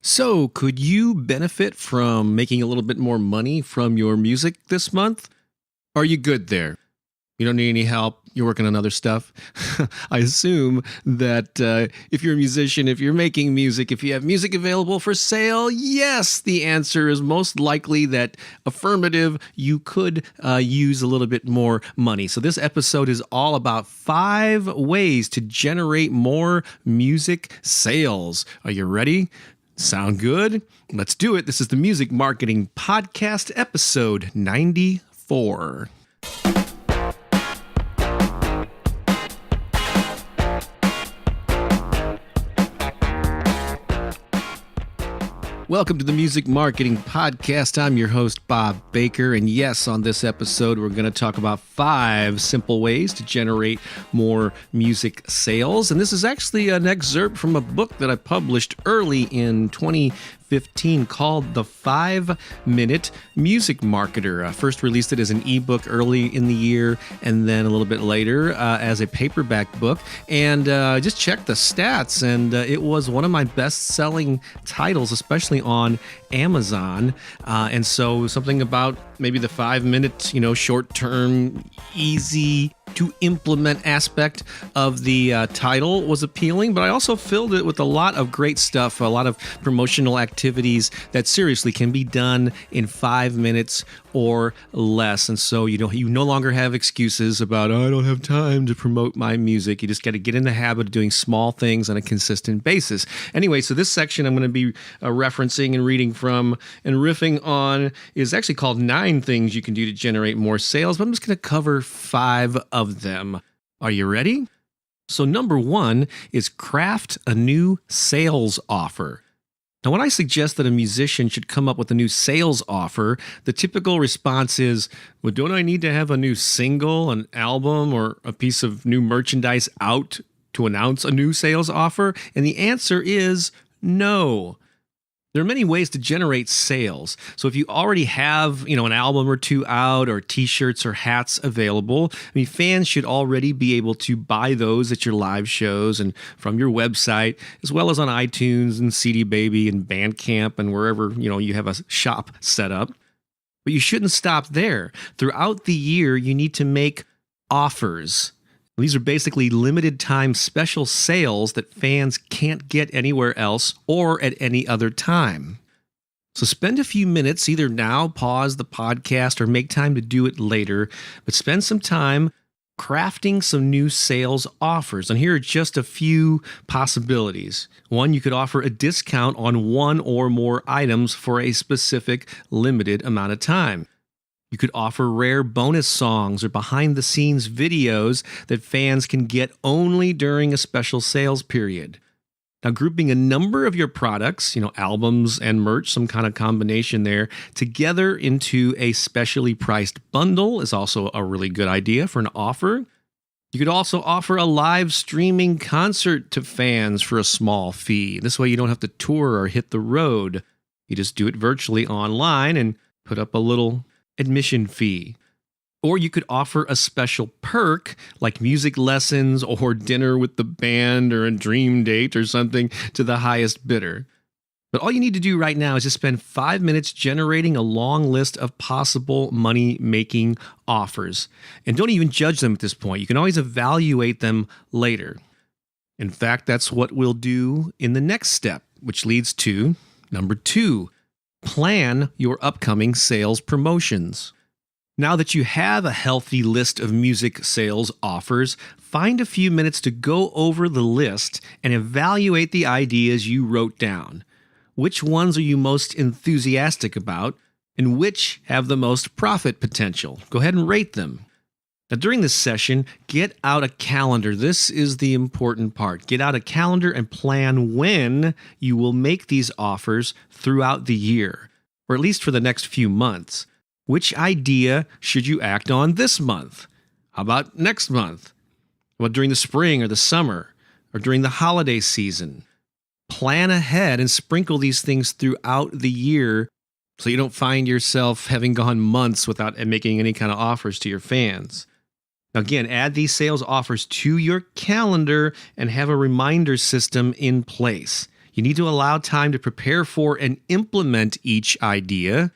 So, could you benefit from making a little bit more money from your music this month? Are you good there? You don't need any help? You're working on other stuff? I assume that if you're a musician, if you're making music, if you have music available for sale, yes, the answer is most likely that affirmative, you could use a little bit more money. So this episode is all about 5 ways to generate more music sales. Are you ready? Sound good? Let's do it. This is the Music Marketing Podcast, episode 94. Welcome to the Music Marketing Podcast. I'm your host, Bob Baker. And yes, on this episode, we're going to talk about 5 simple ways to generate more music sales. And this is actually an excerpt from a book that I published early in 2015 called The 5-Minute Music Marketer. I first released it as an ebook early in the year and then a little bit later as a paperback book. And just checked the stats, and it was one of my best-selling titles, especially on Amazon. And so something about maybe the 5-minute, short-term, easy to implement aspect of the title was appealing, but I also filled it with a lot of great stuff, a lot of promotional activities that seriously can be done in 5 minutes or less. And so you no longer have excuses about, I don't have time to promote my music. You just got to get in the habit of doing small things on a consistent basis. Anyway, so this section I'm going to be referencing and reading from and riffing on is actually called 9 things you can do to generate more sales, but I'm just going to cover 5 of them. Are you ready? So number 1 is craft a new sales offer. Now, when I suggest that a musician should come up with a new sales offer, the typical response is, well, don't I need to have a new single, an album, or a piece of new merchandise out to announce a new sales offer? And the answer is no. There are many ways to generate sales. So if you already have, an album or 2 out, or t-shirts or hats available, fans should already be able to buy those at your live shows and from your website, as well as on iTunes and CD Baby and Bandcamp and wherever, you have a shop set up. But you shouldn't stop there. Throughout the year, you need to make offers. These are basically limited time special sales that fans can't get anywhere else or at any other time. So spend a few minutes, either now, pause the podcast, or make time to do it later, but spend some time crafting some new sales offers. And here are just a few possibilities. 1, you could offer a discount on 1 or more items for a specific limited amount of time. You could offer rare bonus songs or behind-the-scenes videos that fans can get only during a special sales period. Now, grouping a number of your products, albums and merch, some kind of combination there, together into a specially priced bundle is also a really good idea for an offer. You could also offer a live streaming concert to fans for a small fee. This way you don't have to tour or hit the road. You just do it virtually online and put up a little admission fee. Or you could offer a special perk like music lessons or dinner with the band or a dream date or something to the highest bidder. But all you need to do right now is just spend 5 minutes generating a long list of possible money-making offers. And don't even judge them at this point. You can always evaluate them later. In fact, that's what we'll do in the next step, which leads to number 2. Plan your upcoming sales promotions. Now that you have a healthy list of music sales offers, find a few minutes to go over the list and evaluate the ideas you wrote down. Which ones are you most enthusiastic about, and which have the most profit potential? Go ahead and rate them. Now, during this session, get out a calendar. This is the important part. Get out a calendar and plan when you will make these offers throughout the year, or at least for the next few months. Which idea should you act on this month? How about next month? What during the spring or the summer, or during the holiday season? Plan ahead and sprinkle these things throughout the year so you don't find yourself having gone months without making any kind of offers to your fans. Now, again, add these sales offers to your calendar and have a reminder system in place. You need to allow time to prepare for and implement each idea.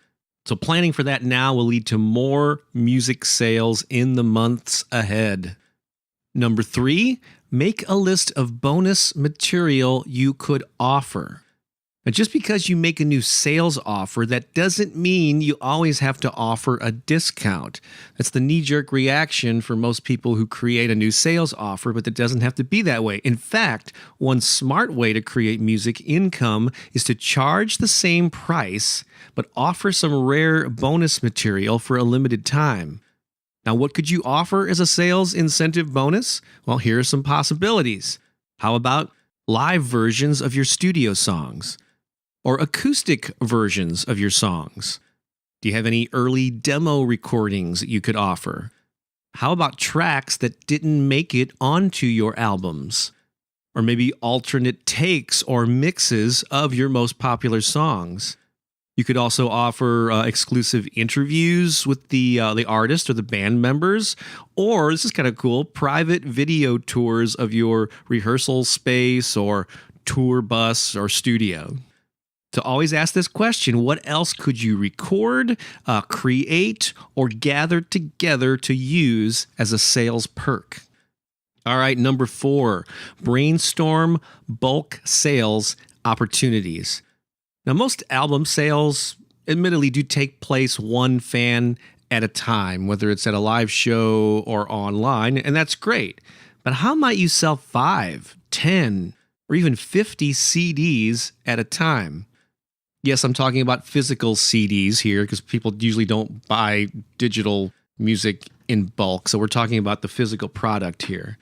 So planning for that now will lead to more music sales in the months ahead. Number 3, make a list of bonus material you could offer. Now, just because you make a new sales offer, that doesn't mean you always have to offer a discount. That's the knee-jerk reaction for most people who create a new sales offer, but it doesn't have to be that way. In fact, one smart way to create music income is to charge the same price, but offer some rare bonus material for a limited time. Now, what could you offer as a sales incentive bonus? Well, here are some possibilities. How about live versions of your studio songs? Or acoustic versions of your songs? Do you have any early demo recordings that you could offer? How about tracks that didn't make it onto your albums? Or maybe alternate takes or mixes of your most popular songs? You could also offer exclusive interviews with the artist or the band members, or, this is kind of cool, private video tours of your rehearsal space or tour bus or studio. So always ask this question: what else could you record, create, or gather together to use as a sales perk? All right, number 4, brainstorm bulk sales opportunities. Now, most album sales admittedly do take place one fan at a time, whether it's at a live show or online, and that's great. But how might you sell 5, 10, or even 50 CDs at a time? Yes, I'm talking about physical CDs here because people usually don't buy digital music in bulk. So we're talking about the physical product here.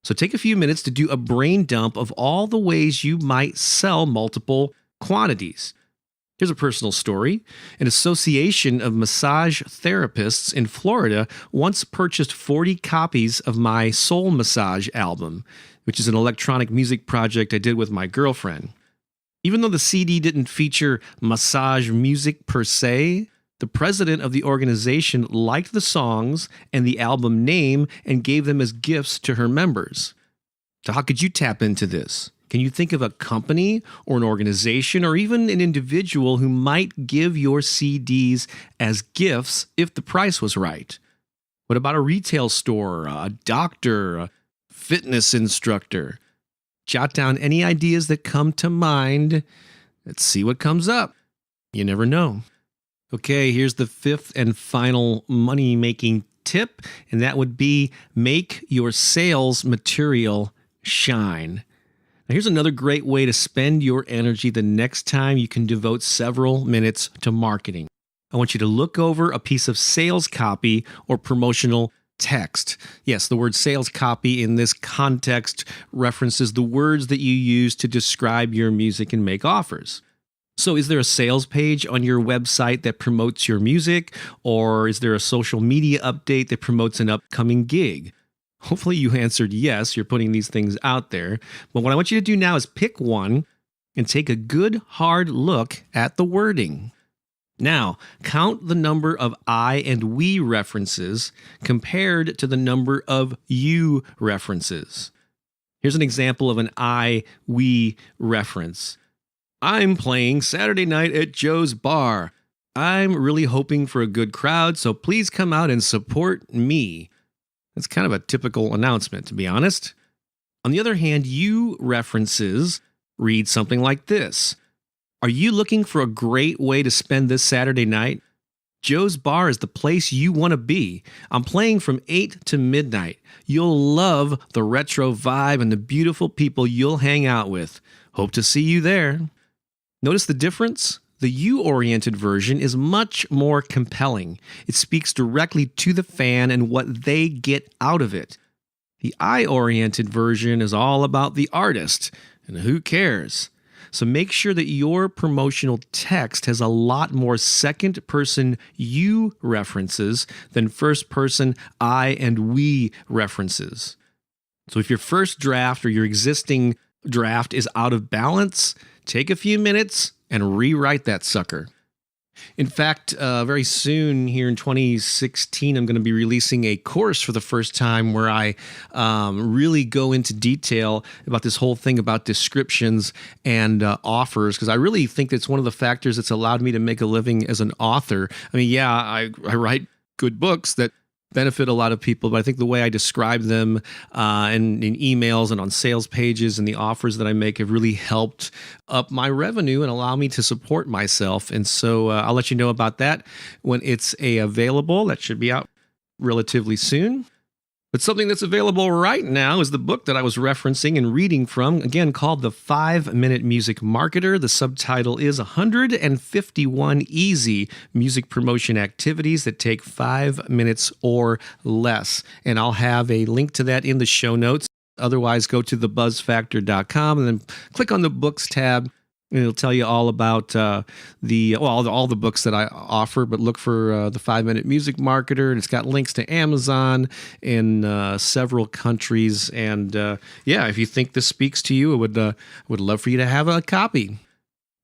So take a few minutes to do a brain dump of all the ways you might sell multiple quantities. Here's a personal story. An association of massage therapists in Florida once purchased 40 copies of my Soul Massage album, which is an electronic music project I did with my girlfriend. Even though the CD didn't feature massage music per se, the president of the organization liked the songs and the album name and gave them as gifts to her members. So how could you tap into this? Can you think of a company or an organization or even an individual who might give your CDs as gifts if the price was right? What about a retail store, a doctor, a fitness instructor? Jot down any ideas that come to mind. Let's see what comes up. You never know. Okay, here's the 5th and final money-making tip, and that would be make your sales material shine. Now, here's another great way to spend your energy the next time you can devote several minutes to marketing. I want you to look over a piece of sales copy or promotional text. Yes, the word sales copy in this context references the words that you use to describe your music and make offers. So is there a sales page on your website that promotes your music, or is there a social media update that promotes an upcoming gig? Hopefully you answered yes, you're putting these things out there. But what I want you to do now is pick one and take a good hard look at the wording. Now, count the number of I and we references compared to the number of you references. Here's an example of an I, we reference. I'm playing Saturday night at Joe's Bar. I'm really hoping for a good crowd, so please come out and support me. That's kind of a typical announcement, to be honest. On the other hand, you references read something like this. Are you looking for a great way to spend this Saturday night? Joe's Bar is the place you want to be. I'm playing from 8 to midnight. You'll love the retro vibe and the beautiful people you'll hang out with. Hope to see you there. Notice the difference? The you-oriented version is much more compelling. It speaks directly to the fan and what they get out of it. The I-oriented version is all about the artist, and who cares? So make sure that your promotional text has a lot more second-person you references than first-person I and we references. So if your first draft or your existing draft is out of balance, take a few minutes and rewrite that sucker. In fact, very soon here in 2016, I'm going to be releasing a course for the first time where I really go into detail about this whole thing about descriptions and offers, because I really think that's one of the factors that's allowed me to make a living as an author. I mean, yeah, I write good books that benefit a lot of people, but I think the way I describe them in emails and on sales pages and the offers that I make have really helped up my revenue and allow me to support myself. And so I'll let you know about that when it's available. That should be out relatively soon. But something that's available right now is the book that I was referencing and reading from, again, called The 5-Minute Music Marketer. The subtitle is 151 Easy Music Promotion Activities That Take 5 minutes or less. And I'll have a link to that in the show notes. Otherwise, go to thebuzzfactor.com and then click on the Books tab. And it'll tell you all about all the books that I offer, but look for the 5-Minute Music Marketer. And it's got links to Amazon in several countries. And if you think this speaks to you, I would love for you to have a copy.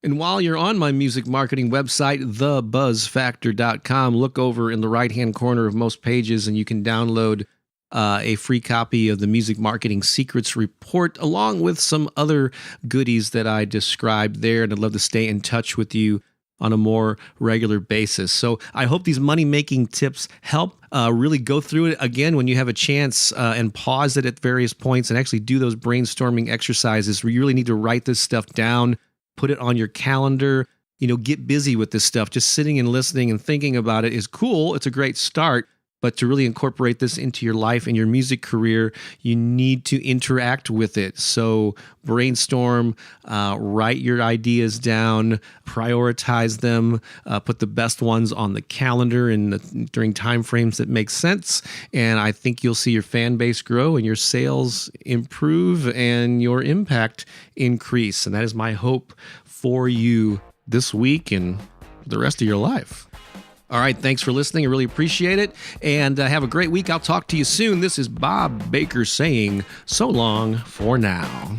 And while you're on my music marketing website, thebuzzfactor.com, look over in the right-hand corner of most pages, and you can download a free copy of the Music Marketing Secrets Report, along with some other goodies that I described there. And I'd love to stay in touch with you on a more regular basis. So I hope these money-making tips help really go through it again when you have a chance and pause it at various points and actually do those brainstorming exercises where you really need to write this stuff down, put it on your calendar, get busy with this stuff. Just sitting and listening and thinking about it is cool. It's a great start. But to really incorporate this into your life and your music career, you need to interact with it. So brainstorm, write your ideas down, prioritize them, put the best ones on the calendar during time frames that make sense. And I think you'll see your fan base grow and your sales improve and your impact increase. And that is my hope for you this week and the rest of your life. All right, thanks for listening. I really appreciate it. And have a great week. I'll talk to you soon. This is Bob Baker saying so long for now.